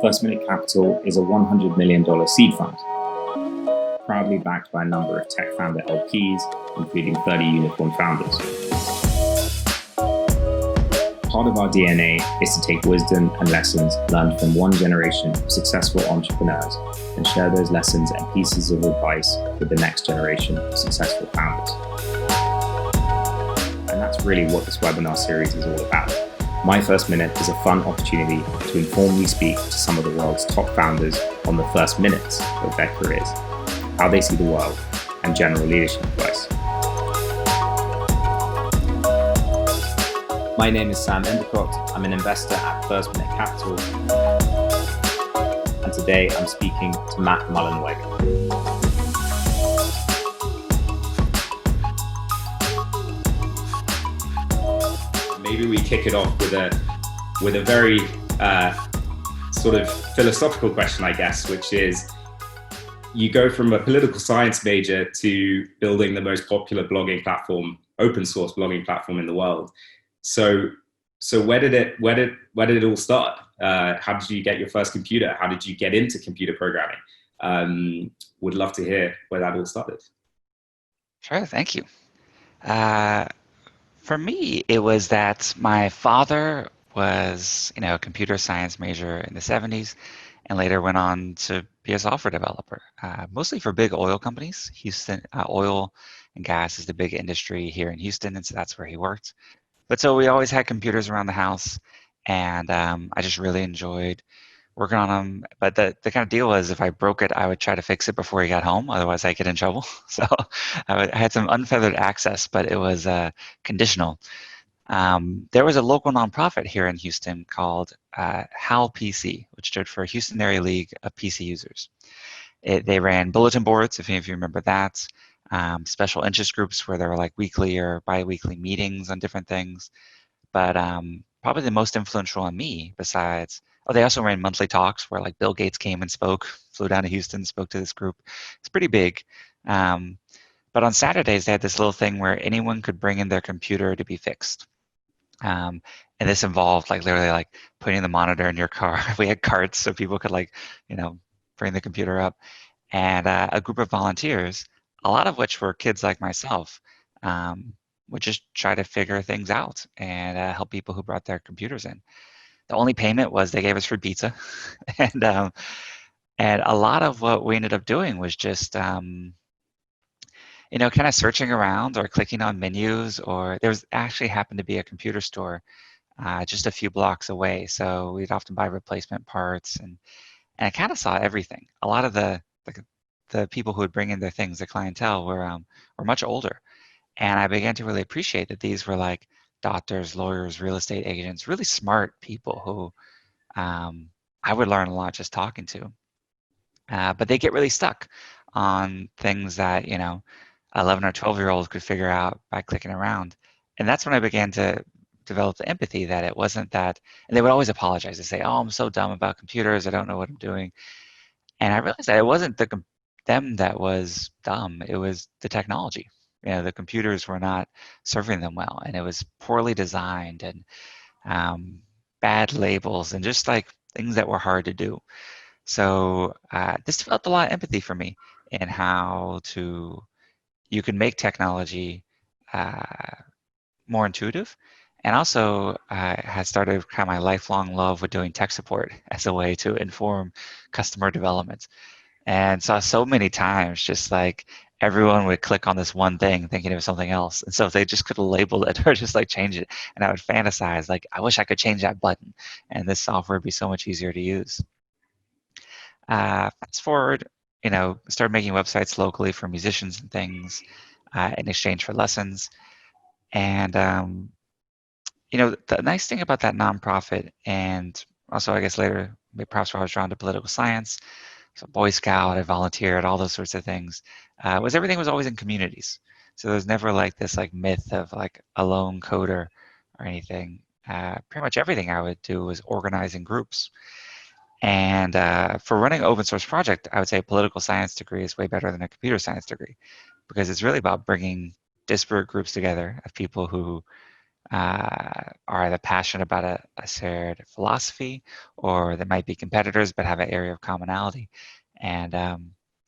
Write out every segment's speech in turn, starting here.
First Minute Capital is a $100 million seed fund, proudly backed by a number of tech founder LPs, including 30 unicorn founders. Part of our DNA is to take wisdom and lessons learned from one generation of successful entrepreneurs and share those lessons and pieces of advice with the next generation of successful founders. And that's really what this webinar series is all about. My First Minute is a fun opportunity to informally speak to some of the world's top founders on the first minutes of their careers, how they see the world, and general leadership advice. My name is Sam Endacott. I'm an investor at First Minute Capital. And today I'm speaking to Matt Mullenweg. Maybe we kick it off with a very sort of philosophical question, I guess, which is, you go from a political science major to building the most popular blogging platform, open source blogging platform in the world. So where did it all start? How did you get your first computer? How did you get into computer programming? Would love to hear where that all started. Sure, thank you. For me, it was that my father was, a computer science major in the 70s, and later went on to be a software developer, mostly for big oil companies. Houston, oil and gas is the big industry here in Houston, and so that's where he worked. But so we always had computers around the house, and I just really enjoyed working on them. But the kind of deal was, if I broke it, I would try to fix it before he got home. Otherwise, I'd get in trouble. So I had some unfeathered access, but it was conditional. There was a local nonprofit here in Houston called HAL PC, which stood for Houston Area League of PC Users. They ran bulletin boards, if any of you remember that, special interest groups where there were like weekly or bi-weekly meetings on different things. But probably the most influential on me, besides, they also ran monthly talks where like Bill Gates came and spoke, flew down to Houston, spoke to this group. It's pretty big. But on Saturdays, they had this little thing where anyone could bring in their computer to be fixed. And this involved literally putting the monitor in your car. We had carts so people could bring the computer up. And a group of volunteers, a lot of which were kids like myself, would just try to figure things out and help people who brought their computers in. The only payment was they gave us free pizza. And a lot of what we ended up doing was just kind of searching around or clicking on menus, or there was actually happened to be a computer store just a few blocks away. So we'd often buy replacement parts, and I kind of saw everything. A lot of the people who would bring in their things, the clientele, were much older. And I began to really appreciate that these were like doctors, lawyers, real estate agents, really smart people who I would learn a lot just talking to. But they get really stuck on things that, 11 or 12-year-olds could figure out by clicking around. And that's when I began to develop the empathy that it wasn't that, and they would always apologize. They say, "Oh, I'm so dumb about computers. I don't know what I'm doing." And I realized that it wasn't them that was dumb. It was the technology. The computers were not serving them well, and it was poorly designed, and bad labels, and just things that were hard to do. So this developed a lot of empathy for me in how you can make technology more intuitive. And also had started kind of my lifelong love with doing tech support as a way to inform customer development. And saw so many times just everyone would click on this one thing thinking it was something else. And so if they just could have labeled it or just change it, and I would fantasize I wish I could change that button, and this software would be so much easier to use. Fast forward, started making websites locally for musicians and things in exchange for lessons. And the nice thing about that nonprofit, and also I guess later, perhaps where I was drawn to political science, so Boy Scout, I volunteered, all those sorts of things, was everything was always in communities. So there's never this myth of a lone coder or anything. Pretty much everything I would do was organizing groups. And for running an open source project, I would say a political science degree is way better than a computer science degree, because it's really about bringing disparate groups together of people who are either passionate about a shared philosophy, or they might be competitors but have an area of commonality. And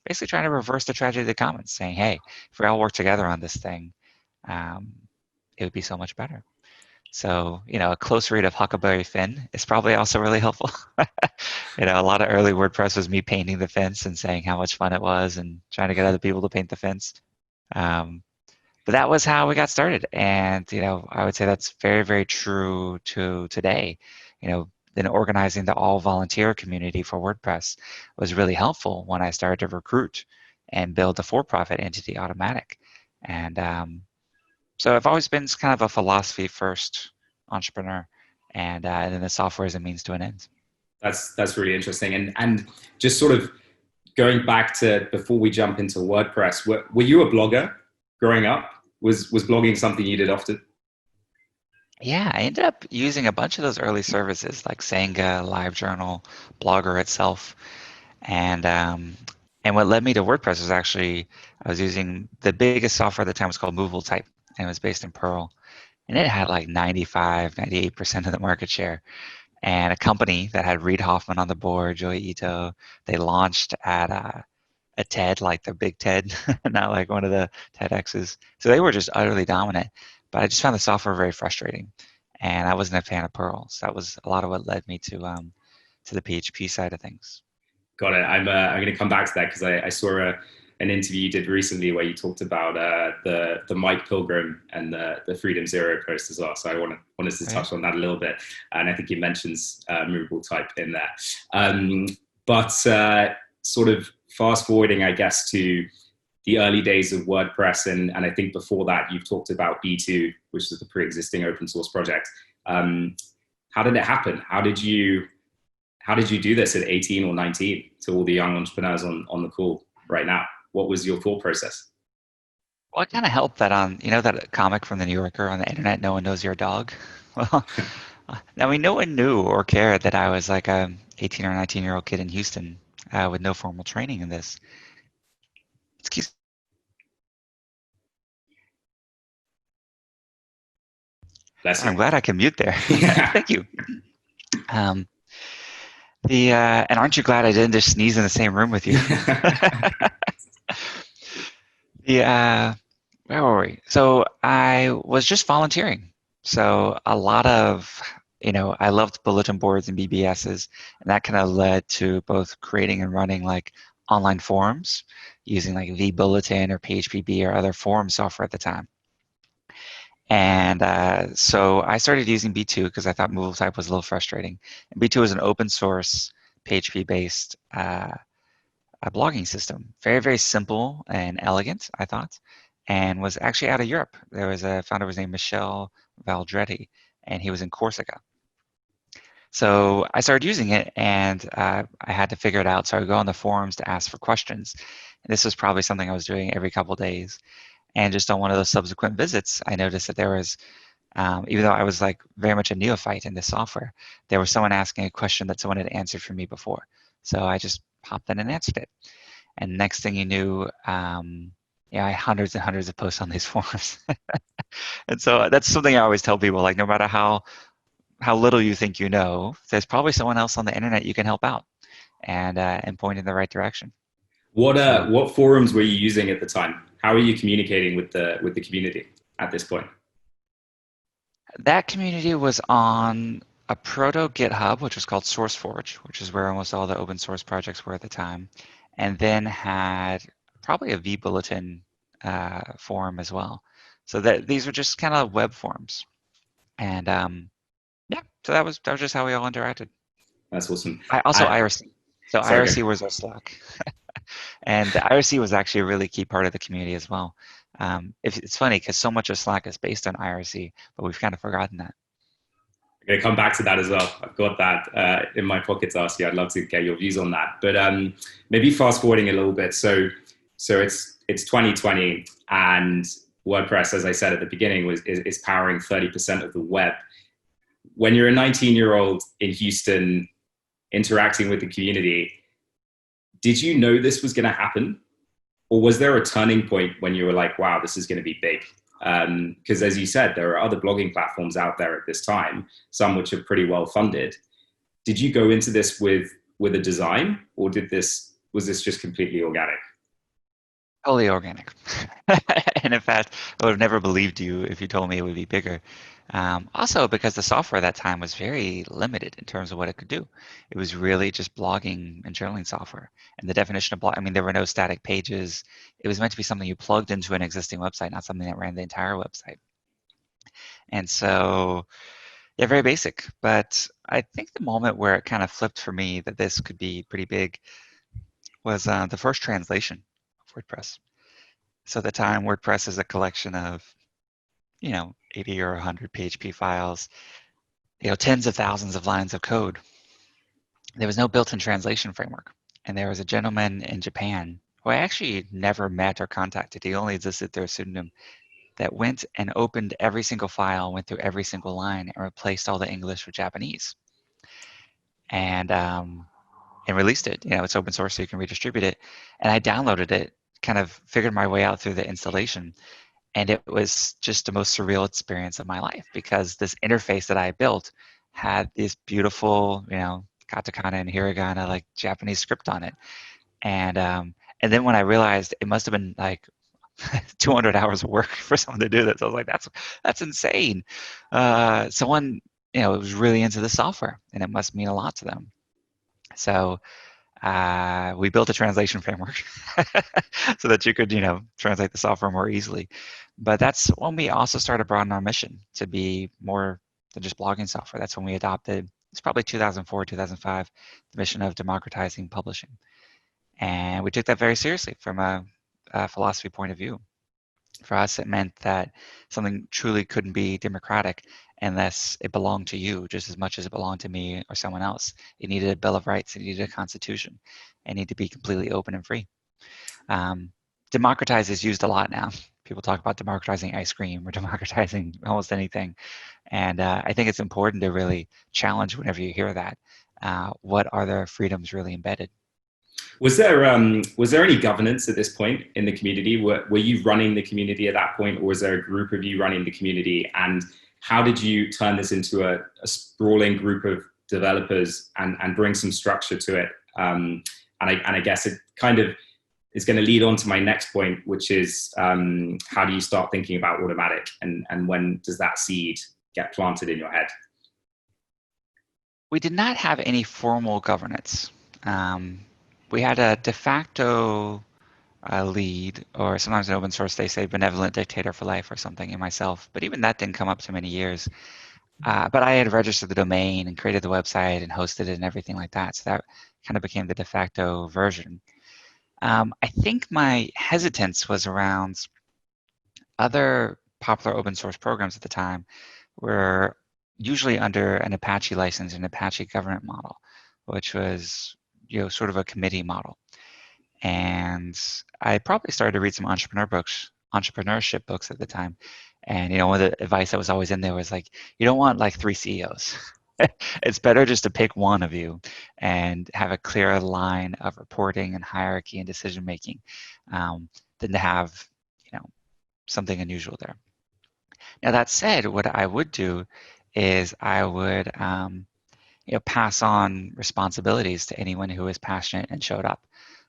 basically trying to reverse the tragedy of the commons, saying, hey, if we all work together on this thing, um, it would be so much better. So, a close read of Huckleberry Finn is probably also really helpful. A lot of early WordPress was me painting the fence and saying how much fun it was and trying to get other people to paint the fence. Um, but that was how we got started. And, I would say that's very, very true to today. Then organizing the all volunteer community for WordPress was really helpful when I started to recruit and build a for-profit entity, Automattic. And so I've always been kind of a philosophy first entrepreneur, and then the software is a means to an end. That's really interesting. And just sort of going back to before we jump into WordPress, were you a blogger growing up? Was blogging something you did often? Yeah, I ended up using a bunch of those early services like Senga, LiveJournal, Blogger itself, and what led me to WordPress was actually I was using the biggest software at the time was called Movable Type, and it was based in Perl, and it had like 95, 98% of the market share. And a company that had Reid Hoffman on the board, Joey Ito, they launched at TED, like the big TED, not like one of the TEDx's. So they were just utterly dominant. But I just found the software very frustrating, and I wasn't a fan of Perl. So that was a lot of what led me to the PHP side of things. Got it. I'm going to come back to that because I saw an interview you did recently where you talked about the Mike Pilgrim and the Freedom Zero post as well. So I wanted to touch on that a little bit, and I think he mentions movable type in there. But sort of fast forwarding, I guess, to the early days of WordPress, and I think before that you've talked about B2, which is the pre-existing open source project. How did it happen? How did you do this at 18 or 19 to all the young entrepreneurs on the call right now? What was your thought process? Well, it kind of helped that that comic from the New Yorker on the internet, no one knows you're a dog. Well, I mean, no one knew or cared that I was like a 18 or 19-year-old kid in Houston with no formal training in this. Excuse. Bless you. I'm glad I can mute there. Yeah. Thank you. And aren't you glad I didn't just sneeze in the same room with you? Where were we? So I was just volunteering. So a lot of, I loved bulletin boards and BBSs, and that kind of led to both creating and running like online forums using like vBulletin or PHPB or other forum software at the time. And so I started using B2 because I thought movable type was a little frustrating. And B2 is an open source PHP-based a blogging system. Very, very simple and elegant, I thought, and was actually out of Europe. There was a founder was named Michel Valdretti, and he was in Corsica. So I started using it, and I had to figure it out. So I would go on the forums to ask for questions. And this was probably something I was doing every couple of days. And just on one of those subsequent visits, I noticed that there was, even though I was like very much a neophyte in this software, there was someone asking a question that someone had answered for me before. So I just popped in and answered it. And next thing you knew, I had hundreds and hundreds of posts on these forums. And so that's something I always tell people, like no matter how little you think you know, there's probably someone else on the internet you can help out and point in the right direction. What forums were you using at the time? How are you communicating with the community at this point? That community was on a proto GitHub, which was called SourceForge, which is where almost all the open source projects were at the time, and then had probably a vBulletin forum as well. So that these were just kind of web forums, and so that was just how we all interacted. That's awesome. Also IRC. So sorry, IRC was our Slack, and the IRC was actually a really key part of the community as well. It's funny because so much of Slack is based on IRC, but we've kind of forgotten that. I'm going to come back to that as well. I've got that in my pocket to ask you. I'd love to get your views on that. But maybe fast forwarding a little bit. So it's 2020 and WordPress, as I said at the beginning, is powering 30% of the web. When you're a 19-year-old in Houston interacting with the community, did you know this was going to happen? Or was there a turning point when you were like, wow, this is going to be big? Because as you said, there are other blogging platforms out there at this time, some which are pretty well funded. Did you go into this with a design, or was this just completely organic? Totally organic. And in fact, I would have never believed you if you told me it would be bigger. Also, because the software at that time was very limited in terms of what it could do. It was really just blogging and journaling software. And the definition of blog, I mean, there were no static pages. It was meant to be something you plugged into an existing website, not something that ran the entire website. And so, yeah, very basic. But I think the moment where it kind of flipped for me that this could be pretty big was the first translation of WordPress. So at the time, WordPress is a collection of, 80 or 100 PHP files, tens of thousands of lines of code. There was no built-in translation framework. And there was a gentleman in Japan who I actually never met or contacted. He only existed through a pseudonym that went and opened every single file, went through every single line, and replaced all the English with Japanese. And released it. It's open source, so you can redistribute it. And I downloaded it, kind of figured my way out through the installation. And it was just the most surreal experience of my life because this interface that I built had this beautiful, katakana and hiragana, like Japanese script on it. And then when I realized it must have been like 200 hours of work for someone to do this, I was like, that's insane. Someone, was really into the software, and it must mean a lot to them. So we built a translation framework so that you could, translate the software more easily. But that's when we also started broadening our mission to be more than just blogging software. That's when we adopted, it's probably 2004, 2005, the mission of democratizing publishing. And we took that very seriously from a philosophy point of view. For us, it meant that something truly couldn't be democratic unless it belonged to you just as much as it belonged to me or someone else. It needed a Bill of Rights, it needed a constitution, it needed to be completely open and free. Democratize is used a lot now. People talk about democratizing ice cream or democratizing almost anything. And I think it's important to really challenge whenever you hear that. What are the freedoms really embedded? Was there any governance at this point in the community? Were you running the community at that point, or was there a group of you running the community? And how did you turn this into a sprawling group of developers and bring some structure to it? And I guess it kind of is going to lead on to my next point, which is how do you start thinking about Automattic, and when does that seed get planted in your head? We did not have any formal governance. We had a de facto lead, or sometimes in open source they say benevolent dictator for life or something, in myself. But even that didn't come up to many years. But I had registered the domain and created the website and hosted it and everything like that. So that kind of became the de facto version. I think my hesitance was around other popular open source programs at the time were usually under an Apache license, an Apache government model, which was sort of a committee model. And I probably started to read some entrepreneurship books at the time. And one of the advice that was always in there was like, you don't want like 3 CEOs. It's better just to pick one of you and have a clear line of reporting and hierarchy and decision making than to have something unusual there. Now that said, what I would do is I would pass on responsibilities to anyone who was passionate and showed up.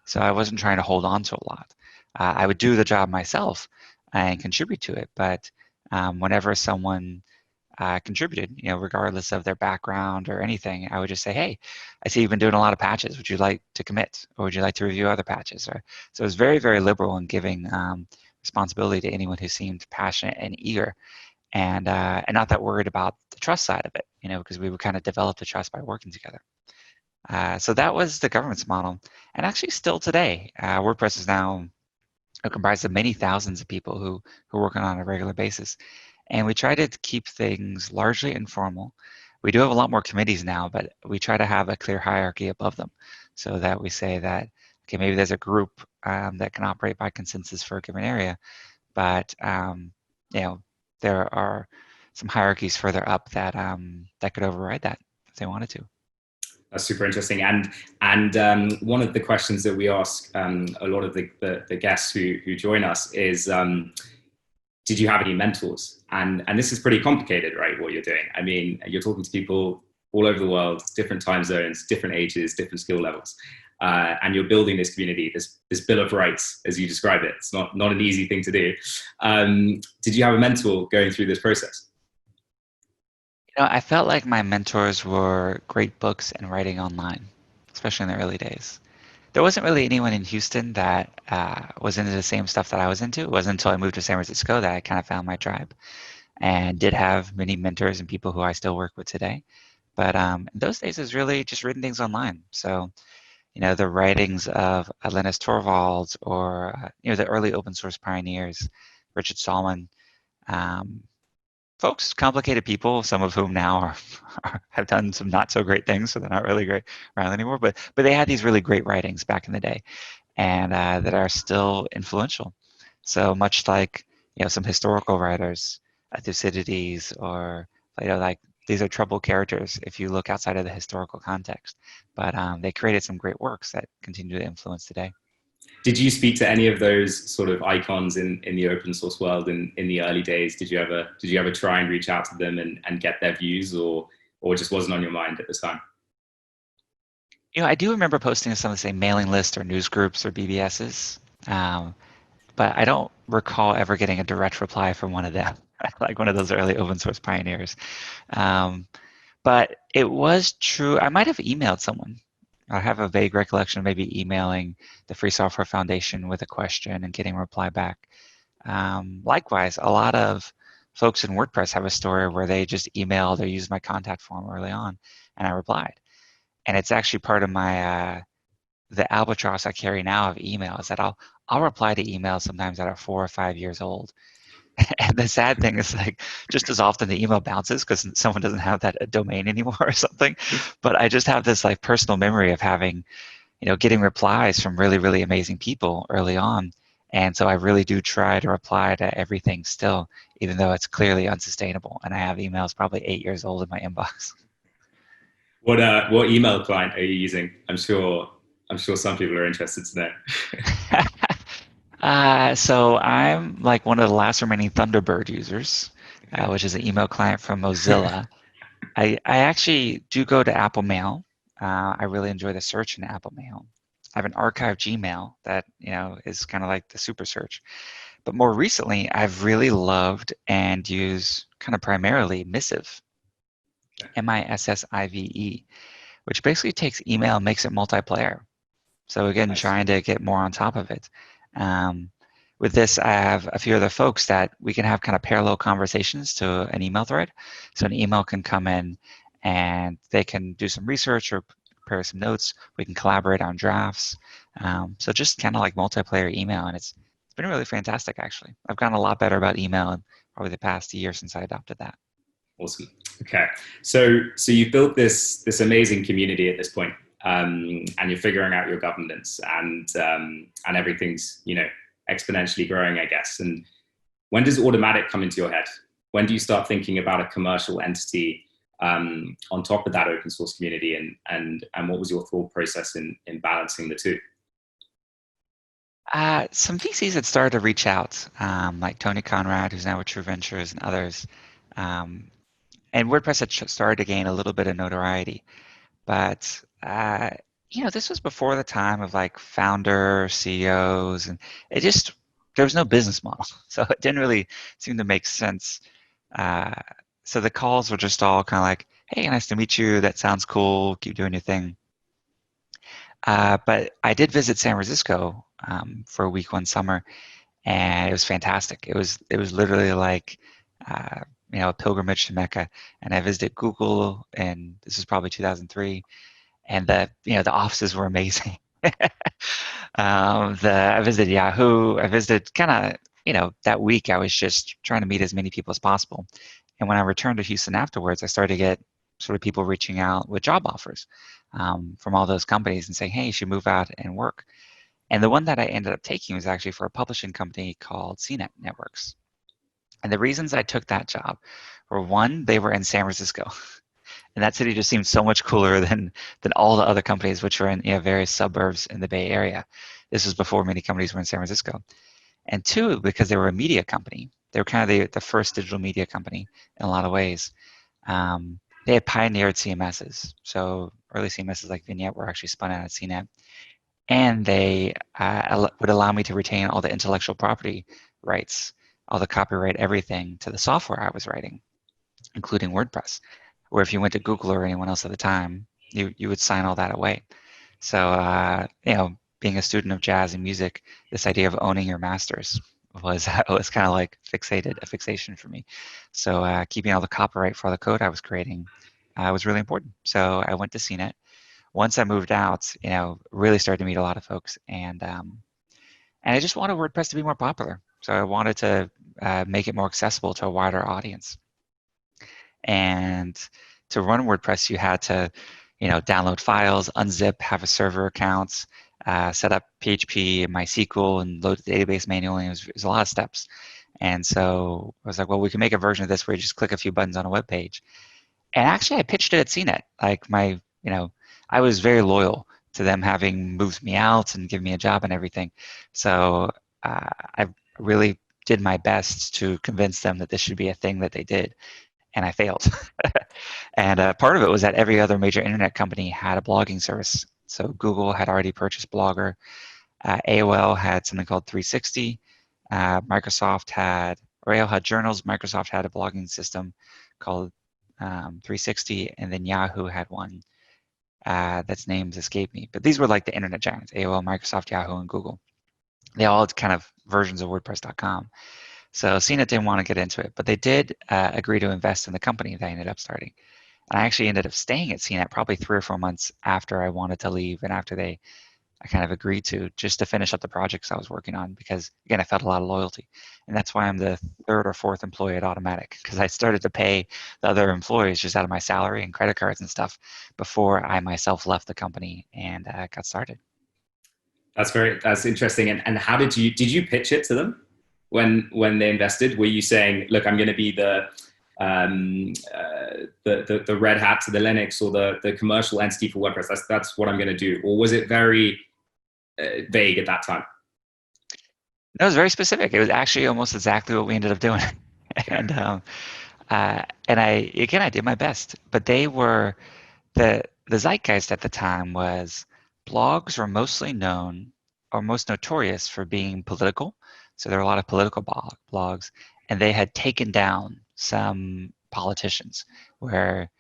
So I wasn't trying to hold on to a lot. I would do the job myself and contribute to it, but whenever someone contributed, regardless of their background or anything, I would just say, hey, I see you've been doing a lot of patches. Would you like to commit, or would you like to review other patches? So it was very, very liberal in giving responsibility to anyone who seemed passionate and eager, and not that worried about the trust side of it, because we would kind of develop the trust by working together. So that was the governance model, and actually still today, WordPress is now comprised of many thousands of people who work on a regular basis. And we try to keep things largely informal. We do have a lot more committees now, but we try to have a clear hierarchy above them so that we say that, okay, maybe there's a group that can operate by consensus for a given area, but there are some hierarchies further up that that could override that if they wanted to. That's super interesting. And one of the questions that we ask a lot of the guests who join us is, did you have any mentors? And this is pretty complicated, right? What you're doing. I mean, you're talking to people all over the world, different time zones, different ages, different skill levels. And you're building this community, this bill of rights, as you describe it. It's not an easy thing to do. Did you have a mentor going through this process? I felt like my mentors were great books and writing online, especially in the early days. There wasn't really anyone in Houston that was into the same stuff that I was into. It wasn't until I moved to San Francisco that I kind of found my tribe and did have many mentors and people who I still work with today. But in those days, it was really just reading things online. So, the writings of Linus Torvalds or, the early open source pioneers, Richard Stallman, um, folks, complicated people, some of whom now have done some not so great things, so they're not really great around anymore. But they had these really great writings back in the day, and that are still influential. So much like some historical writers, Thucydides, or like these are troubled characters if you look outside of the historical context. But they created some great works that continue to influence today. Did you speak to any of those sort of icons in the open source world in the early days? Did you ever try and reach out to them and get their views, or it just wasn't on your mind at the time? I do remember posting to some of the same mailing lists or news groups or BBSs, but I don't recall ever getting a direct reply from one of them, like one of those early open source pioneers. But it was true. I might have emailed someone. I have a vague recollection of maybe emailing the Free Software Foundation with a question and getting a reply back. Likewise, a lot of folks in WordPress have a story where they just emailed or used my contact form early on, and I replied. And it's actually part of my the albatross I carry now of email is that I'll reply to emails sometimes that are 4 or 5 years old. And the sad thing is, like, just as often the email bounces because someone doesn't have that domain anymore or something. But I just have this like personal memory of having, getting replies from really, really amazing people early on. And so I really do try to reply to everything still, even though it's clearly unsustainable. And I have emails probably 8 years old in my inbox. What email client are you using? I'm sure some people are interested to know. So I'm like one of the last remaining Thunderbird users, which is an email client from Mozilla. I actually do go to Apple Mail. I really enjoy the search in Apple Mail. I have an archive Gmail that is kind of like the super search. But more recently, I've really loved and use kind of primarily Missive, Missive, which basically takes email and makes it multiplayer. So again, Nice. trying to get more on top of it. With this, I have a few other folks that we can have kind of parallel conversations to an email thread. So an email can come in and they can do some research or prepare some notes. We can collaborate on drafts. So just kind of like multiplayer email, and it's been really fantastic, actually. I've gotten a lot better about email in probably the past year since I adopted that. Awesome. Okay, so you've built this amazing community at this point, and you're figuring out your governance, and everything's exponentially growing, I guess. And when does Automattic come into your head? When do you start thinking about a commercial entity on top of that open source community, and what was your thought process in balancing the two? Some VCs had started to reach out, like Tony Conrad, who's now with True Ventures, and others. And WordPress had started to gain a little bit of notoriety. But, this was before the time of like founder CEOs, and there was no business model. So it didn't really seem to make sense. So the calls were just all kind of like, hey, nice to meet you. That sounds cool. Keep doing your thing. But I did visit San Francisco for a week one summer, and it was fantastic. It was literally like a pilgrimage to Mecca. And I visited Google, and this was probably 2003, and the offices were amazing. I visited Yahoo. I visited kind of that week. I was just trying to meet as many people as possible. And when I returned to Houston afterwards, I started to get sort of people reaching out with job offers from all those companies and saying, hey, you should move out and work. And the one that I ended up taking was actually for a publishing company called CNET Networks. And the reasons I took that job were, one, they were in San Francisco. And that city just seemed so much cooler than all the other companies, which were in various suburbs in the Bay Area. This was before many companies were in San Francisco. And two, because they were a media company, They were kind of the first digital media company in a lot of ways. They had pioneered CMSs. So early CMSs like Vignette were actually spun out at CNET. And they would allow me to retain all the intellectual property rights, all the copyright, everything to the software I was writing, including WordPress. Where if you went to Google or anyone else at the time, you would sign all that away. So being a student of jazz and music, this idea of owning your masters was kind of like a fixation for me. So keeping all the copyright for all the code I was creating was really important. So I went to CNET. Once I moved out, really started to meet a lot of folks, and I just wanted WordPress to be more popular. So I wanted to make it more accessible to a wider audience. And to run WordPress, you had to, download files, unzip, have a server account, set up PHP and MySQL, and load the database manually. It was a lot of steps. And so I was like, well, we can make a version of this where you just click a few buttons on a web page. And actually, I pitched it at CNET. Like I was very loyal to them having moved me out and given me a job and everything. So I really did my best to convince them that this should be a thing that they did, and I failed. And part of it was that every other major internet company had a blogging service. So Google had already purchased Blogger. AOL had something called 360. Microsoft had, or AOL had Journals. Microsoft had a blogging system called 360, and then Yahoo had one that's names escape me. But these were like the internet giants: AOL, Microsoft, Yahoo, and Google. They all had kind of versions of WordPress.com. So CNET didn't want to get into it, but they did agree to invest in the company that I ended up starting. And I actually ended up staying at CNET probably 3 or 4 months after I wanted to leave, and after I kind of agreed to, just to finish up the projects I was working on, because again, I felt a lot of loyalty. And that's why I'm the 3rd or 4th employee at Automattic, because I started to pay the other employees just out of my salary and credit cards and stuff before I myself left the company and got started. That's interesting. And how did you pitch it to them when they invested? Were you saying, look, I'm going to be the Red Hat to the Linux, or the commercial entity for WordPress? That's what I'm going to do. Or was it very vague at that time? It was very specific. It was actually almost exactly what we ended up doing. Okay. And I did my best, but they were, the zeitgeist at the time was blogs were mostly known or most notorious for being political. So there were a lot of political blogs, and they had taken down some politicians where,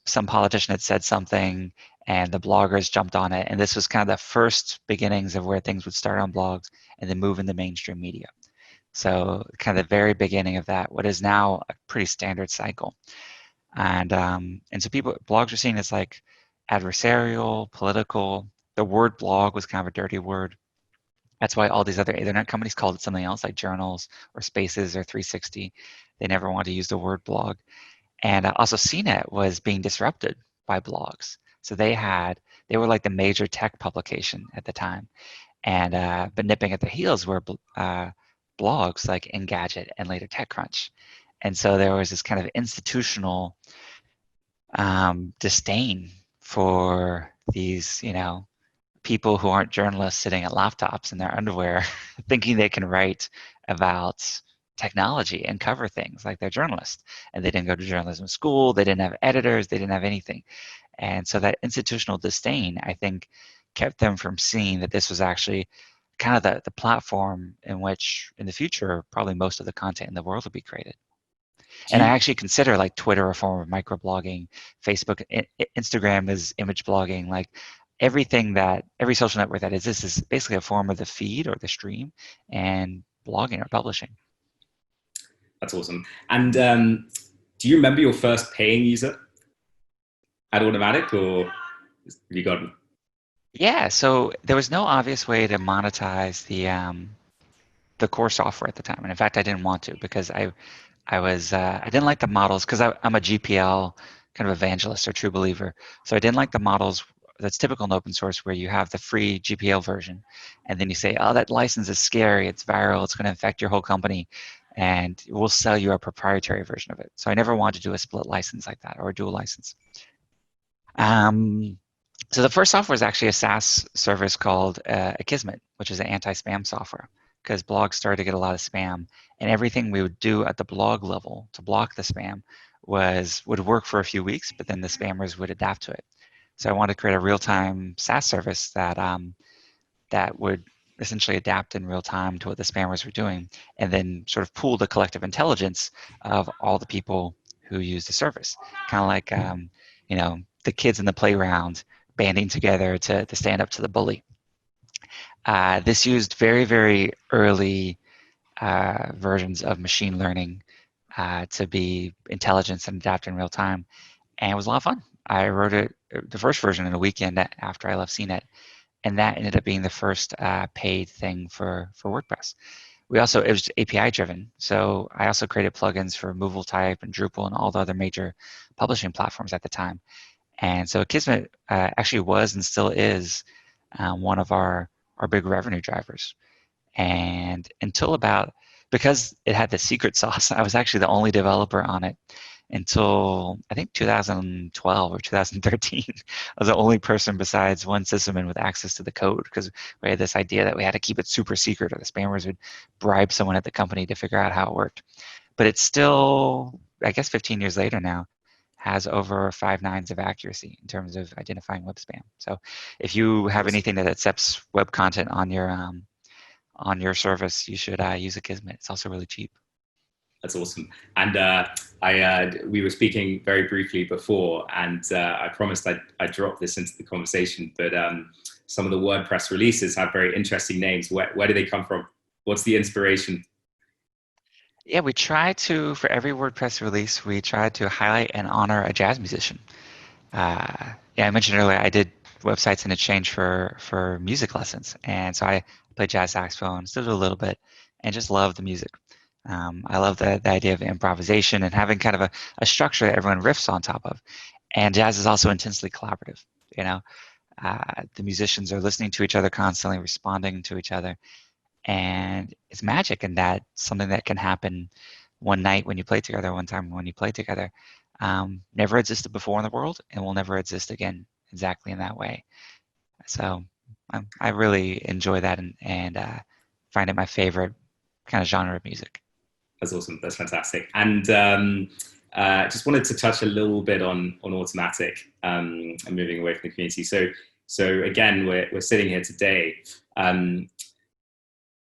some politician had said something and the bloggers jumped on it. And this was kind of the first beginnings of where things would start on blogs and then move into mainstream media. So kind of the very beginning of that, what is now a pretty standard cycle. And so blogs were seen as like adversarial, political. The word blog was kind of a dirty word. That's why all these other internet companies called it something else, like Journals or Spaces or 360. They never wanted to use the word blog. And also CNET was being disrupted by blogs. So they were like the major tech publication at the time. And but nipping at the heels were blogs like Engadget and later TechCrunch. And so there was this kind of institutional disdain for these, people who aren't journalists sitting at laptops in their underwear thinking they can write about technology and cover things like they're journalists. And they didn't go to journalism school, they didn't have editors, they didn't have anything. And so that institutional disdain, I think, kept them from seeing that this was actually kind of the platform in which in the future probably most of the content in the world will be created. And I actually consider like Twitter a form of microblogging, Facebook, Instagram is image blogging, like every social network that exists is basically a form of the feed or the stream and blogging or publishing. That's awesome. And do you remember your first paying user at Automattic, or have you gotten? Yeah, so there was no obvious way to monetize the core software at the time, and in fact, I didn't want to because I didn't like the models because I'm a GPL kind of evangelist or true believer. So I didn't like the models that's typical in open source where you have the free GPL version, and then you say, oh, that license is scary, it's viral, it's going to infect your whole company, and we'll sell you a proprietary version of it. So I never wanted to do a split license like that or a dual license. So the first software is actually a SaaS service called Akismet, which is an anti-spam software. because blogs started to get a lot of spam, and everything we would do at the blog level to block the spam would work for a few weeks, but then the spammers would adapt to it. So I wanted to create a real-time SaaS service that would essentially adapt in real time to what the spammers were doing, and then sort of pool the collective intelligence of all the people who use the service. Kind of like, the kids in the playground banding together to stand up to the bully. This used very, very early versions of machine learning to be intelligence and adapt in real time, and it was a lot of fun. I wrote it, the first version in a weekend after I left CNET, and that ended up being the first paid thing for WordPress. It was API driven, so I also created plugins for Movable Type and Drupal and all the other major publishing platforms at the time. And so Kismet actually was and still is one of our big revenue drivers. And because it had the secret sauce, I was actually the only developer on it until I think 2012 or 2013. I was the only person besides one sysadmin with access to the code, because we had this idea that we had to keep it super secret or the spammers would bribe someone at the company to figure out how it worked. But it's still, I guess 15 years later now, has over 5 nines of accuracy in terms of identifying web spam. So if you have anything that accepts web content on your service, you should use a Kismet. It's also really cheap. That's awesome. And we were speaking very briefly before, and I promised I'd drop this into the conversation, but some of the WordPress releases have very interesting names. Where do they come from? What's the inspiration? Yeah, for every WordPress release, we try to highlight and honor a jazz musician. Yeah, I mentioned earlier, I did websites in exchange for music lessons. And so I played jazz saxophone, still do a little bit, and just love the music. I love the idea of improvisation and having kind of a structure that everyone riffs on top of. And jazz is also intensely collaborative. The musicians are listening to each other constantly, responding to each other. And it's magic in that something that can happen one night when you play together, one time when you play together, never existed before in the world and will never exist again exactly in that way. So I really enjoy that and find it my favorite kind of genre of music. That's awesome. That's fantastic. And just wanted to touch a little bit on Automattic and moving away from the community. So again, we're sitting here today.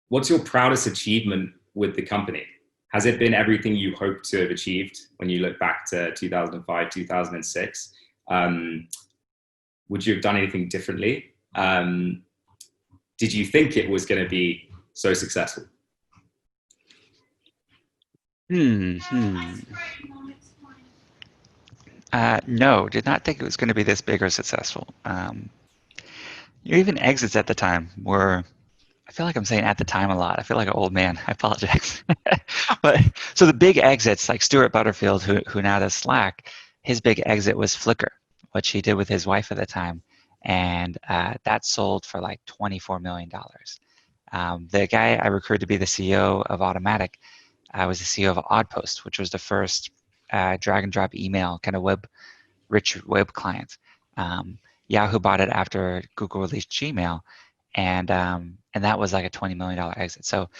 What's your proudest achievement with the company? Has it been everything you hoped to have achieved when you look back to 2005, 2006? Would you have done anything differently? Did you think it was going to be so successful? No, did not think it was going to be this big or successful. Even exits at the time were, I feel like I'm saying at the time a lot. I feel like an old man. I apologize. But so the big exits, like Stuart Butterfield, who now does Slack, his big exit was Flickr, which he did with his wife at the time, and that sold for like $24 million. The guy I recruited to be the CEO of Automattic was the CEO of Oddpost, which was the first drag and drop email kind of rich web client. Yahoo bought it after Google released Gmail, and that was like a $20 million exit. So,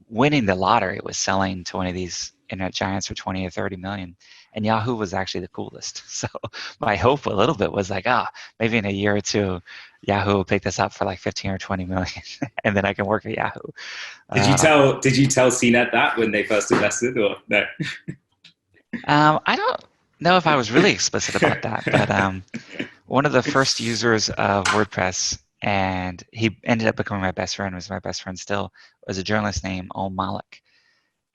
winning the lottery was selling to one of these internet giants for 20 or 30 million, and Yahoo was actually the coolest. So my hope a little bit was like, maybe in a year or two, Yahoo will pick this up for like 15 or 20 million, and then I can work at Yahoo. Did you tell CNET that when they first invested, or no? I don't know if I was really explicit about that, but one of the first users of WordPress, and he ended up becoming my best friend, was my best friend still, was a journalist named Malik.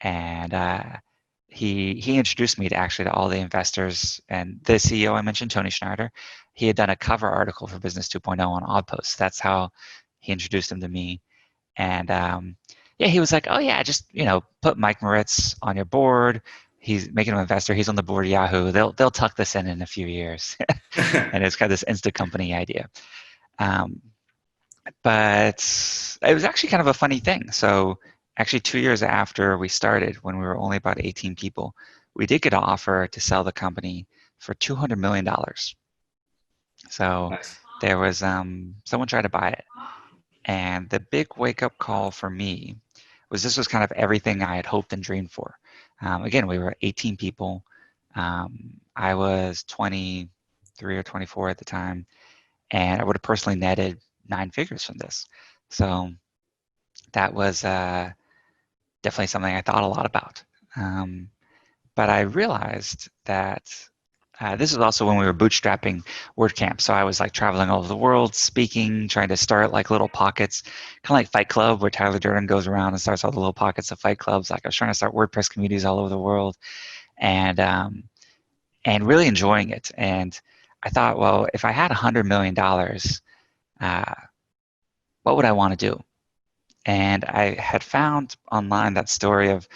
And he introduced me to all the investors, and the CEO I mentioned, Tony Schneider, he had done a cover article for Business 2.0 on Oddpost. That's how he introduced him to me. And he was like, oh yeah, just put Mike Moritz on your board. He's making him an investor. He's on the board of Yahoo. They'll tuck this in a few years. And it's kind of this instant company idea. But it was actually kind of a funny thing. So actually 2 years after we started, when we were only about 18 people, we did get an offer to sell the company for $200 million. So Nice. there was someone tried to buy it. And the big wake-up call for me was this was kind of everything I had hoped and dreamed for. Again, we were 18 people. I was 23 or 24 at the time, and I would have personally netted 9 figures from this. So that was definitely something I thought a lot about. But I realized that this was also when we were bootstrapping WordCamp. So I was like traveling all over the world, speaking, trying to start like little pockets, kind of like Fight Club, where Tyler Durden goes around and starts all the little pockets of Fight Clubs. Like I was trying to start WordPress communities all over the world, and really enjoying it. And I thought, well, if I had $100 million, what would I want to do? And I had found online that story of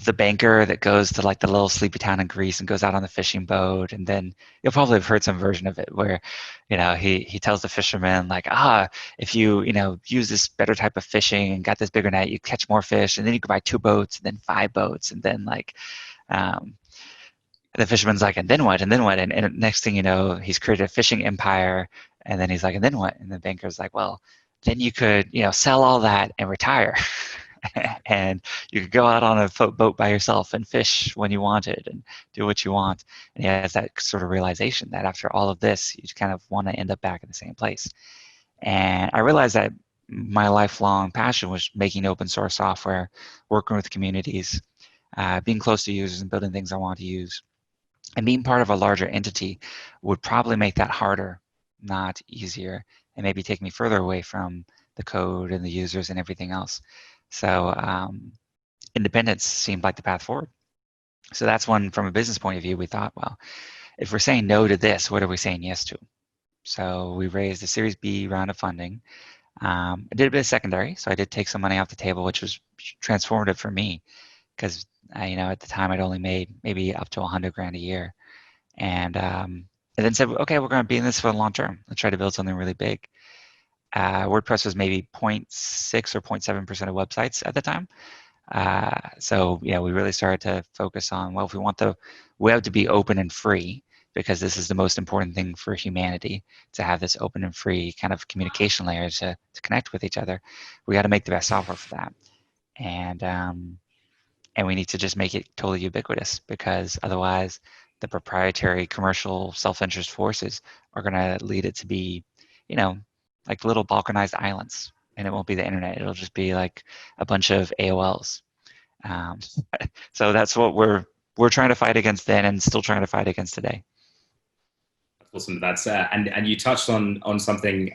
the banker that goes to like the little sleepy town in Greece and goes out on the fishing boat. And then you'll probably have heard some version of it where, he tells the fisherman like, if you, use this better type of fishing and got this bigger net, you catch more fish. And then you could buy 2 boats and then 5 boats. And then like, um, the fisherman's like, and then what? And then what? And next thing you know, he's created a fishing empire. And then he's like, and then what? And the banker's like, well, then you could, sell all that and retire. And you could go out on a boat by yourself and fish when you wanted and do what you want. And he has that sort of realization that after all of this, you kind of want to end up back in the same place. And I realized that my lifelong passion was making open source software, working with communities, being close to users and building things I want to use. And being part of a larger entity would probably make that harder, not easier, and maybe take me further away from the code and the users and everything else. So independence seemed like the path forward. So that's when, from a business point of view, we thought, well, if we're saying no to this, what are we saying yes to? So we raised a Series B round of funding. I did a bit of secondary, so I did take some money off the table, which was transformative for me because at the time I'd only made maybe up to 100 grand a year, and then said, okay, we're going to be in this for the long term. Let's try to build something really big. WordPress was maybe 0.6 or 0.7% of websites at the time. So we really started to focus on, well, if we want the web to be open and free, because this is the most important thing for humanity, to have this open and free kind of communication layer to connect with each other, we got to make the best software for that. And we need to just make it totally ubiquitous, because otherwise the proprietary commercial self-interest forces are going to lead it to be, like little balkanized islands, and it won't be the internet. It'll just be like a bunch of AOLs. So that's what we're trying to fight against then, and still trying to fight against today. Awesome. That's and you touched on something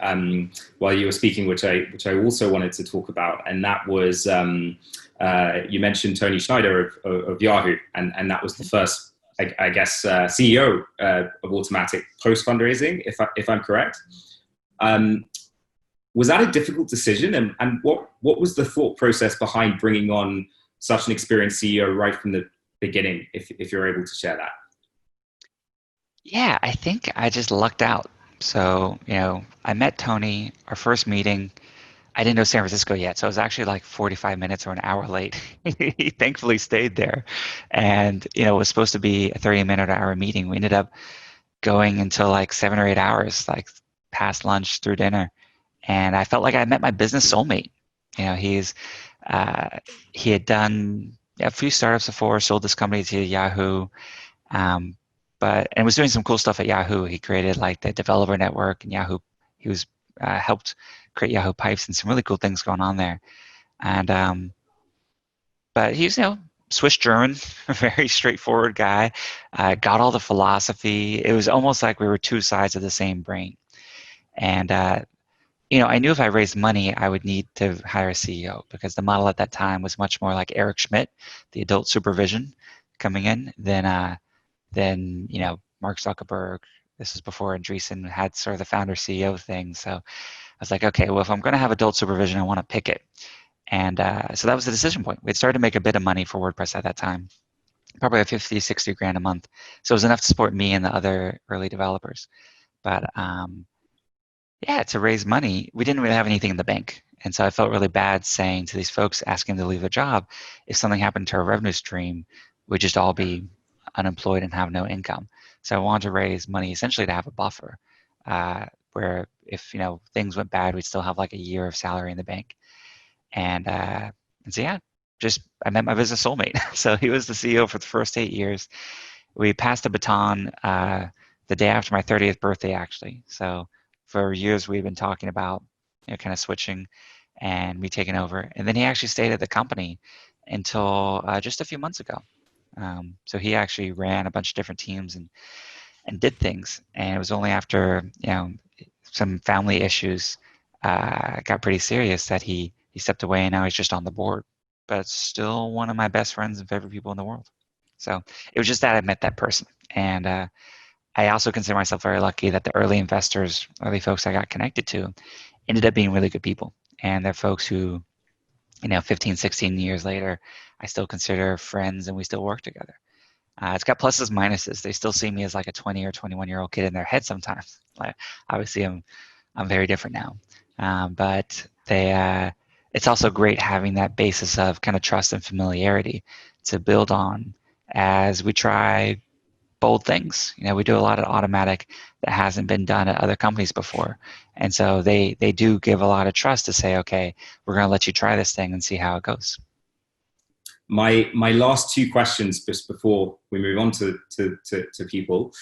while you were speaking, which I also wanted to talk about, and that was you mentioned Tony Schneider of Yahoo, and that was the first, I guess, CEO of Automattic post fundraising, if I'm correct. Was that a difficult decision, and what was the thought process behind bringing on such an experienced CEO right from the beginning, if you're able to share that? Yeah, I think I just lucked out. So, I met Tony, our first meeting. I didn't know San Francisco yet, so I was actually like 45 minutes or an hour late. He thankfully stayed there. And, it was supposed to be a 30-minute or hour meeting. We ended up going until like 7 or 8 hours, like past lunch through dinner. And I felt like I met my business soulmate. He had done a few startups before, sold this company to Yahoo. And was doing some cool stuff at Yahoo. He created like the developer network in Yahoo. He was helped create Yahoo Pipes and some really cool things going on there. And but he's Swiss German, a very straightforward guy. Got all the philosophy. It was almost like we were two sides of the same brain. And I knew if I raised money, I would need to hire a CEO, because the model at that time was much more like Eric Schmidt, the adult supervision coming in, than Mark Zuckerberg. This was before Andreessen had sort of the founder CEO thing. So I was like, okay, well, if I'm going to have adult supervision, I want to pick it. And so that was the decision point. We had started to make a bit of money for WordPress at that time, probably 50, 60 grand a month. So it was enough to support me and the other early developers. But yeah, to raise money, we didn't really have anything in the bank. And so I felt really bad saying to these folks, asking them to leave their job, if something happened to our revenue stream, we'd just all be unemployed and have no income. So I wanted to raise money essentially to have a buffer, where where if things went bad, we'd still have like a year of salary in the bank. And so yeah, just I met my business soulmate. So he was the CEO for the first 8 years. We passed the baton the day after my 30th birthday, actually. So for years we've been talking about kind of switching and me taking over. And then he actually stayed at the company until just a few months ago. So he actually ran a bunch of different teams and did things. And it was only after some family issues got pretty serious that he stepped away, and now he's just on the board. But still one of my best friends and favorite people in the world. So it was just that I met that person. And I also consider myself very lucky that the early investors, early folks I got connected to, ended up being really good people. And they're folks who, 15, 16 years later, I still consider friends and we still work together. It's got pluses, minuses. They still see me as like a 20 or 21-year-old kid in their head sometimes. Like, obviously, I'm very different now. But it's also great having that basis of kind of trust and familiarity to build on as we try bold things. We do a lot of Automattic that hasn't been done at other companies before. And so they do give a lot of trust to say, okay, we're going to let you try this thing and see how it goes. My last two questions just before we move on to people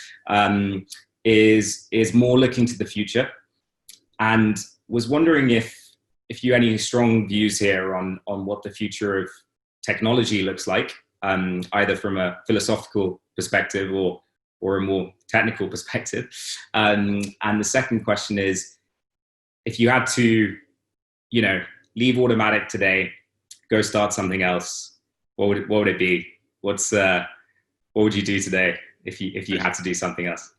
is more looking to the future, and was wondering if you had any strong views here on what the future of technology looks like, either from a philosophical perspective or a more technical perspective. And the second question is, if you had to, leave Automattic today, go start something else, what would it be? What would you do today if you had to do something else?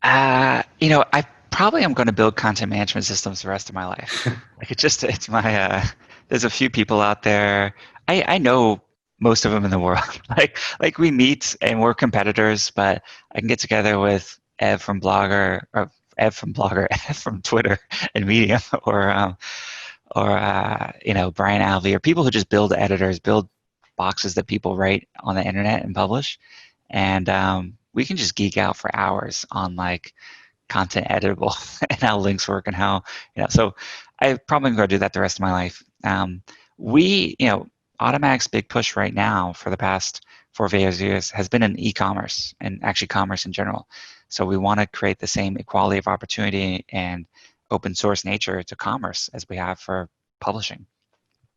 I probably am going to build content management systems the rest of my life. Like it's my there's a few people out there. I know most of them in the world. like we meet and we're competitors, but I can get together with Ev from Blogger, or Ev from Blogger, Ev from Twitter and Medium, or Brian Alvey, or people who just build editors, build boxes that people write on the internet and publish, and we can just geek out for hours on like content editable and how links work and how So I probably going to do that the rest of my life. Automattic's big push right now for the past 4 or 5 years has been in e-commerce and actually commerce in general. So we want to create the same equality of opportunity and open source nature to commerce as we have for publishing.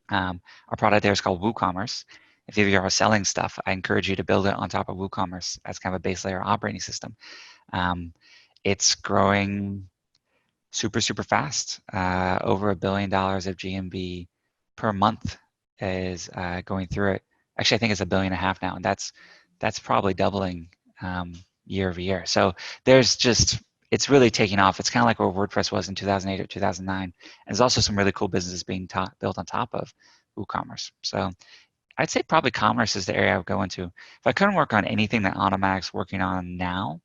Our product there is called WooCommerce. If you are selling stuff, I encourage you to build it on top of WooCommerce as kind of a base layer operating system. It's growing super, super fast. Over $1 billion of GMV per month is going through it. Actually, I think it's $1.5 billion now, and that's probably doubling year over year. So it's really taking off. It's kind of like where WordPress was in 2008 or 2009. And there's also some really cool businesses being built on top of WooCommerce. So I'd say probably commerce is the area I would go into. If I couldn't work on anything that Automattic's working on now,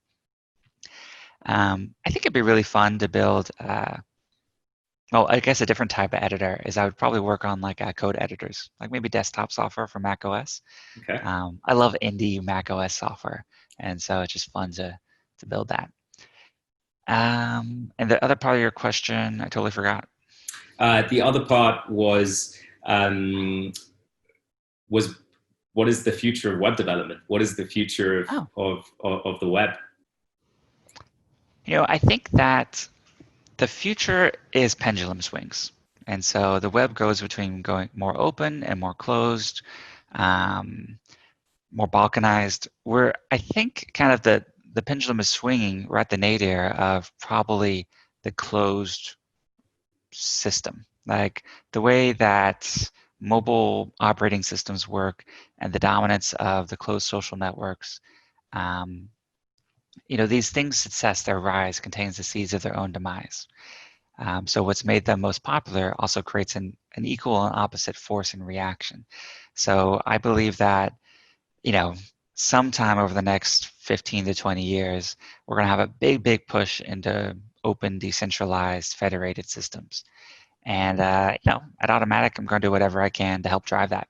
I think it'd be really fun to build, I guess a different type of editor is I would probably work on like code editors, like maybe desktop software for Mac OS. Okay. I love indie Mac OS software, and so it's just fun to build that. And the other part of your question, I totally forgot. The other part was what is the future of web development? What is the future of the web? I think that the future is pendulum swings. And so the web goes between going more open and more closed, more balkanized, where I think kind of the pendulum is swinging. We're at the nadir of probably the closed system. Like the way that mobile operating systems work and the dominance of the closed social networks, these things' success, their rise, contains the seeds of their own demise. So what's made them most popular also creates an equal and opposite force and reaction. So I believe that, sometime over the next 15 to 20 years, we're going to have a big, big push into open, decentralized, federated systems. And, at Automattic, I'm going to do whatever I can to help drive that.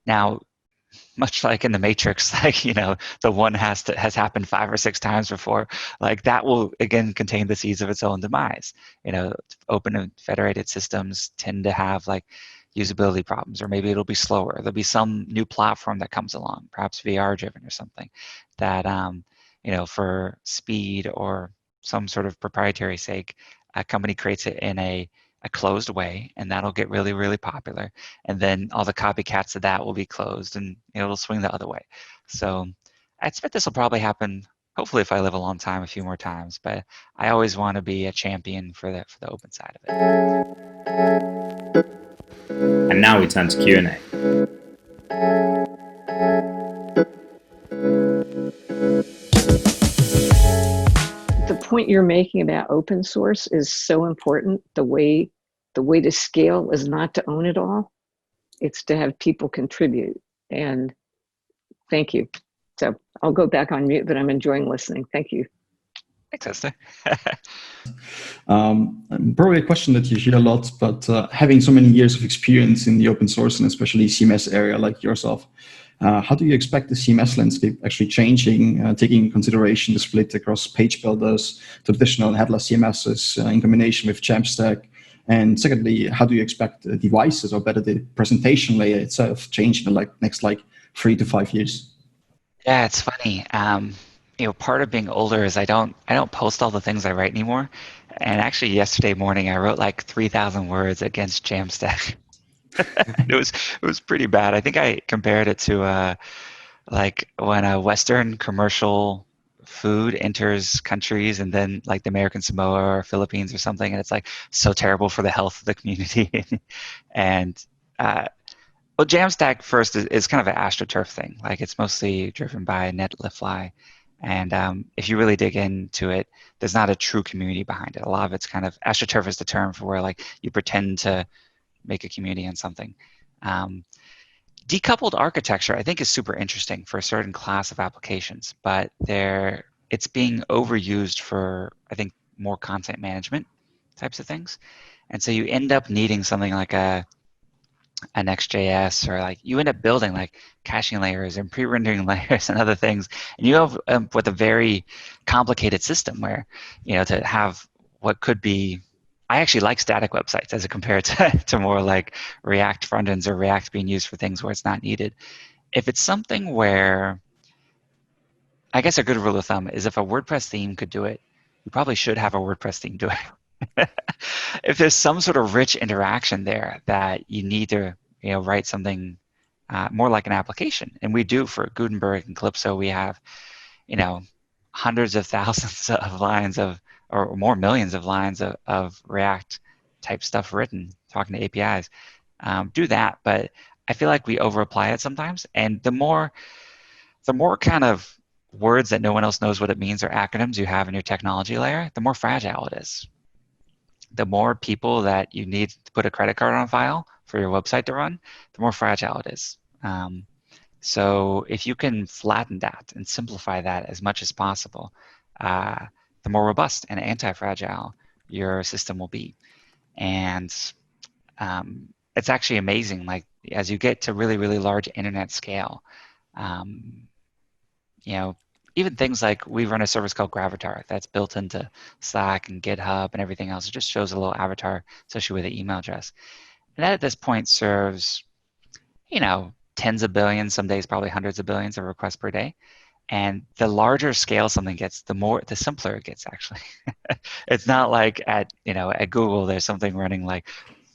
Now, much like in the Matrix, like, the one has happened 5 or 6 times before. Like that will again contain the seeds of its own demise. Open and federated systems tend to have like usability problems, or maybe it'll be slower. There'll be some new platform that comes along, perhaps VR driven or something, that for speed or some sort of proprietary sake, a company creates it in a closed way, and that'll get really, really popular. And then all the copycats of that will be closed, and it'll swing the other way. So I expect this will probably happen, hopefully, if I live a long time, a few more times. But I always want to be a champion for the open side of it. And now we turn to Q&A. The point you're making about open source is so important. The way to scale is not to own it all. It's to have people contribute. And thank you. So I'll go back on mute, but I'm enjoying listening. Thank you. Thanks, Esther. Probably a question that you hear a lot, but having so many years of experience in the open source and especially CMS area like yourself, how do you expect the CMS landscape actually changing, taking into consideration the split across page builders, traditional headless CMSs in combination with Jamstack? And secondly, how do you expect devices, or better, the presentation layer itself, change in the next 3 to 5 years? Yeah, it's funny. Part of being older is I don't post all the things I write anymore. And actually, yesterday morning I wrote like 3,000 words against Jamstack. It was pretty bad. I think I compared it to like when a Western commercial food enters countries, and then like the American Samoa or Philippines or something, and it's like so terrible for the health of the community. And well, Jamstack first is kind of an AstroTurf thing. Like it's mostly driven by Netlify. And if you really dig into it, there's not a true community behind it. A lot of it's kind of, AstroTurf is the term for where like you pretend to make a community on something. Decoupled architecture, I think, is super interesting for a certain class of applications, but it's being overused for, I think, more content management types of things. And so you end up needing something like an Next.js, or like you end up building like caching layers and pre-rendering layers and other things, and you have with a very complicated system where to have what could be, I actually like static websites as compared to more like React front ends or React being used for things where it's not needed. If it's something where, I guess a good rule of thumb is if a WordPress theme could do it, you probably should have a WordPress theme do it. If there's some sort of rich interaction there that you need to write something more like an application, and we do for Gutenberg and Calypso, we have hundreds of thousands of lines of, or more millions of lines of React type stuff written, talking to APIs. Do that, but I feel like we over apply it sometimes, and the more kind of words that no one else knows what it means, or acronyms you have in your technology layer, the more fragile it is. The more people that you need to put a credit card on file for your website to run, the more fragile it is. So if you can flatten that and simplify that as much as possible, the more robust and anti-fragile your system will be. And it's actually amazing, like as you get to really, really large internet scale, even things like, we run a service called Gravatar that's built into Slack and GitHub and everything else. It just shows a little avatar associated with the email address. And that at this point serves, tens of billions, some days probably hundreds of billions of requests per day. And the larger scale something gets, the simpler it gets, actually. It's not like at Google, there's something running like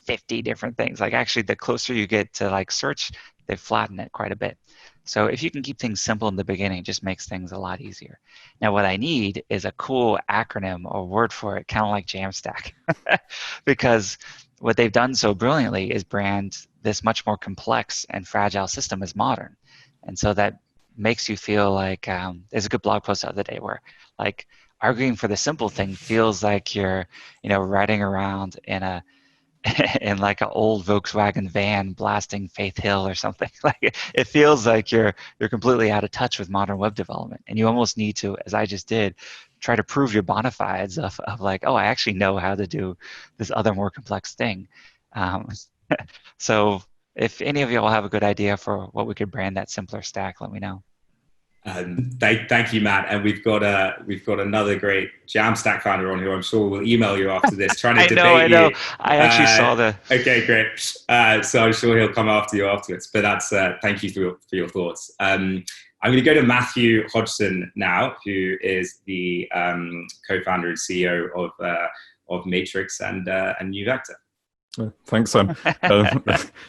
50 different things. Like actually, the closer you get to like search, they flatten it quite a bit. So if you can keep things simple in the beginning, it just makes things a lot easier. Now, what I need is a cool acronym or word for it, kind of like Jamstack. Because what they've done so brilliantly is brand this much more complex and fragile system as modern. And so that makes you feel like, there's a good blog post the other day where like arguing for the simple thing feels like you're, riding around in in like an old Volkswagen van blasting Faith Hill or something. Like it feels like you're completely out of touch with modern web development, and you almost need to, as I just did, try to prove your bona fides of like, oh, I actually know how to do this other more complex thing. So if any of you all have a good idea for what we could brand that simpler stack, let me know. Thank you, Matt. And we've got another great Jamstack founder on who I'm sure will email you after this, trying to debate I know. you. I actually saw the. Okay, great. So I'm sure he'll come after you afterwards. But that's thank you for your thoughts. I'm going to go to Matthew Hodgson now, who is the co-founder and CEO of Matrix and New Vector. Thanks, Sam.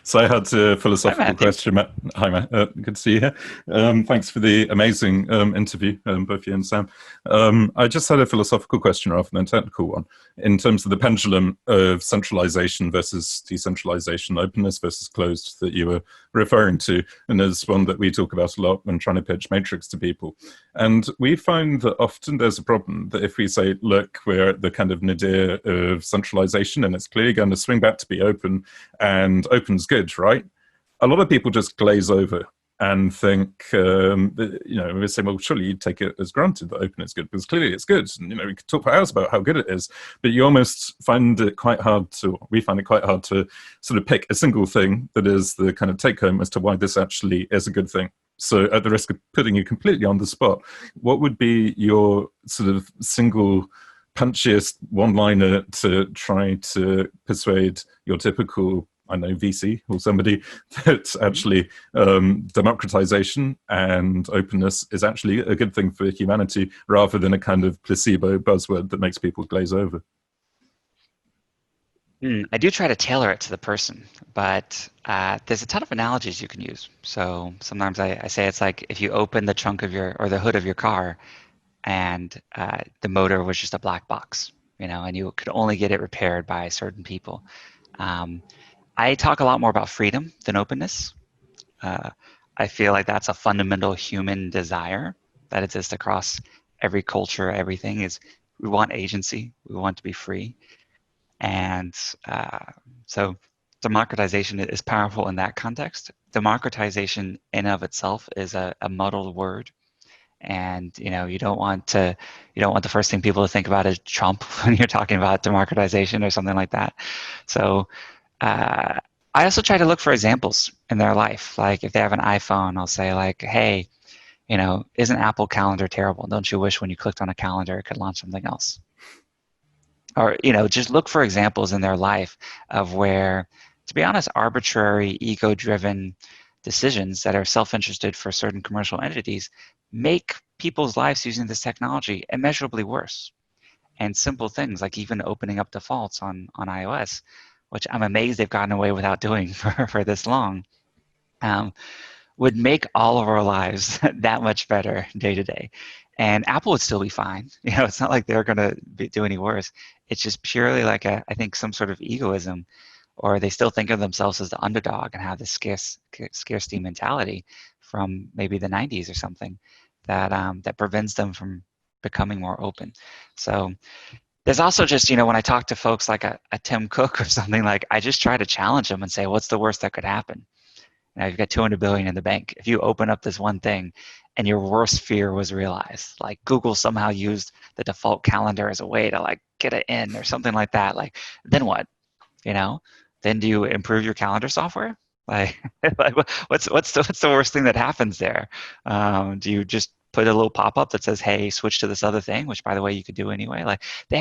So I had a philosophical question, Matt. Hi, Matt. Good to see you here. Thanks for the amazing interview, both you and Sam. I just had a philosophical question rather than a technical one in terms of the pendulum of centralization versus decentralization, openness versus closed that you were referring to. And there's one that we talk about a lot when trying to pitch Matrix to people. And we find that often there's a problem that if we say, look, we're at the kind of nadir of centralization and it's clearly going to swing back to be open, and open's good, right? A lot of people just glaze over and think, we say, well, surely you'd take it as granted that open is good because clearly it's good. And, we could talk for hours about how good it is, but you almost find it quite hard to, we find it quite hard to sort of pick a single thing that is the kind of take home as to why this actually is a good thing. So at the risk of putting you completely on the spot, what would be your sort of single punchiest one-liner to try to persuade your typical, I know, VC or somebody that actually democratization and openness is actually a good thing for humanity rather than a kind of placebo buzzword that makes people glaze over? I do try to tailor it to the person, but there's a ton of analogies you can use. So sometimes I say it's like if you open the trunk of or the hood of your car and the motor was just a black box, and you could only get it repaired by certain people. I talk a lot more about freedom than openness. I feel like that's a fundamental human desire that exists across every culture. Everything is, we want agency. We want to be free. And so democratization is powerful in that context. Democratization in of itself is a muddled word. And you don't want the first thing people to think about is Trump when you're talking about democratization or something like that. So I also try to look for examples in their life. Like if they have an iPhone, I'll say like, hey, isn't Apple Calendar terrible? Don't you wish when you clicked on a calendar it could launch something else? Or just look for examples in their life of where, to be honest, arbitrary, ego-driven decisions that are self-interested for certain commercial entities make people's lives using this technology immeasurably worse. And simple things like even opening up defaults on iOS, which I'm amazed they've gotten away without doing for this long, would make all of our lives that much better day to day. And Apple would still be fine. It's not like they're going to do any worse. It's just purely like I think some sort of egoism, or they still think of themselves as the underdog and have this scarcity mentality from maybe the 90s or something that prevents them from becoming more open. So there's also just, when I talk to folks like a Tim Cook or something, like I just try to challenge them and say, what's the worst that could happen? You've got $200 billion in the bank. If you open up this one thing and your worst fear was realized, like Google somehow used the default calendar as a way to like get it in or something like that, like then what? Then do you improve your calendar software? Like what's the worst thing that happens there? Do you just put a little pop-up that says, hey, switch to this other thing, which by the way you could do anyway? Like the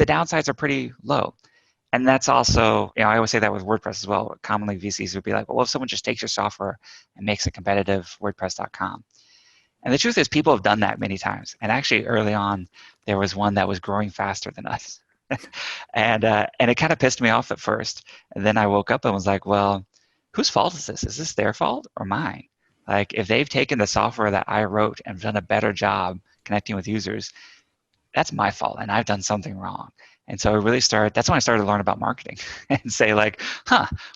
downsides are pretty low. And that's also, I always say that with WordPress as well. Commonly VCs would be like, well, if someone just takes your software and makes a competitive WordPress.com. And the truth is people have done that many times. And actually early on, there was one that was growing faster than us. and it kind of pissed me off at first. And then I woke up and was like, well, whose fault is this? Is this their fault or mine? Like if they've taken the software that I wrote and done a better job connecting with users, that's my fault and I've done something wrong. And so that's when I started to learn about marketing and say like,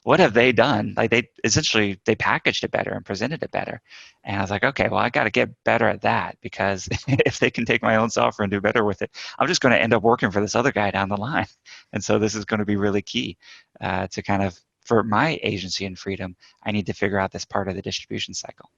what have they done? Like they packaged it better and presented it better. And I was like, okay, well, I got to get better at that because if they can take my own software and do better with it, I'm just going to end up working for this other guy down the line. And so this is going to be really key to kind of, for my agency and freedom, I need to figure out this part of the distribution cycle.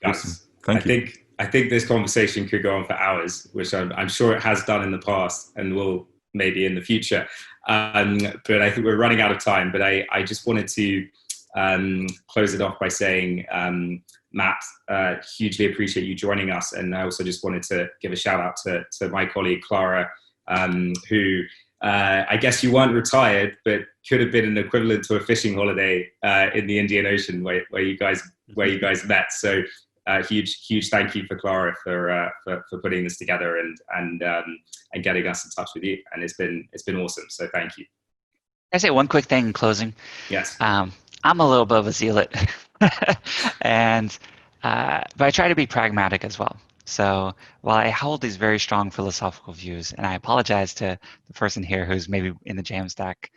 Yes. Thank you. I think this conversation could go on for hours, which I'm sure it has done in the past and will maybe in the future. But I think we're running out of time. But I just wanted to close it off by saying, Matt, hugely appreciate you joining us. And I also just wanted to give a shout out to my colleague, Clara, who I guess you weren't retired, but could have been an equivalent to a fishing holiday in the Indian Ocean where you guys met. So huge thank you for Clara for putting this together and getting us in touch with you. And it's been awesome. So thank you. Can I say one quick thing in closing? Yes. I'm a little bit of a zealot, and but I try to be pragmatic as well. So while I hold these very strong philosophical views, and I apologize to the person here who's maybe in the Jamstack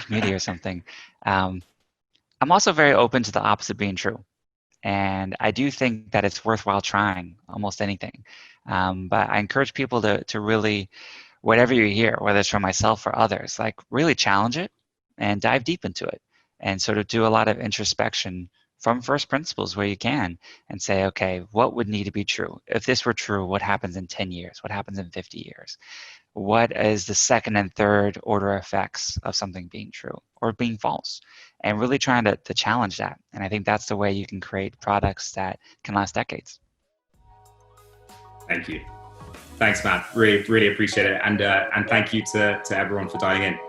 community or something, I'm also very open to the opposite being true. And I do think that it's worthwhile trying almost anything. But I encourage people to really, whatever you hear, whether it's from myself or others, like really challenge it and dive deep into it and sort of do a lot of introspection from first principles where you can and say, okay, what would need to be true? If this were true, what happens in 10 years? What happens in 50 years? What is the second and third order effects of something being true or being false? And really trying to challenge that. And I think that's the way you can create products that can last decades. Thank you. Thanks, Matt. Really appreciate it. And thank you to everyone for dialing in.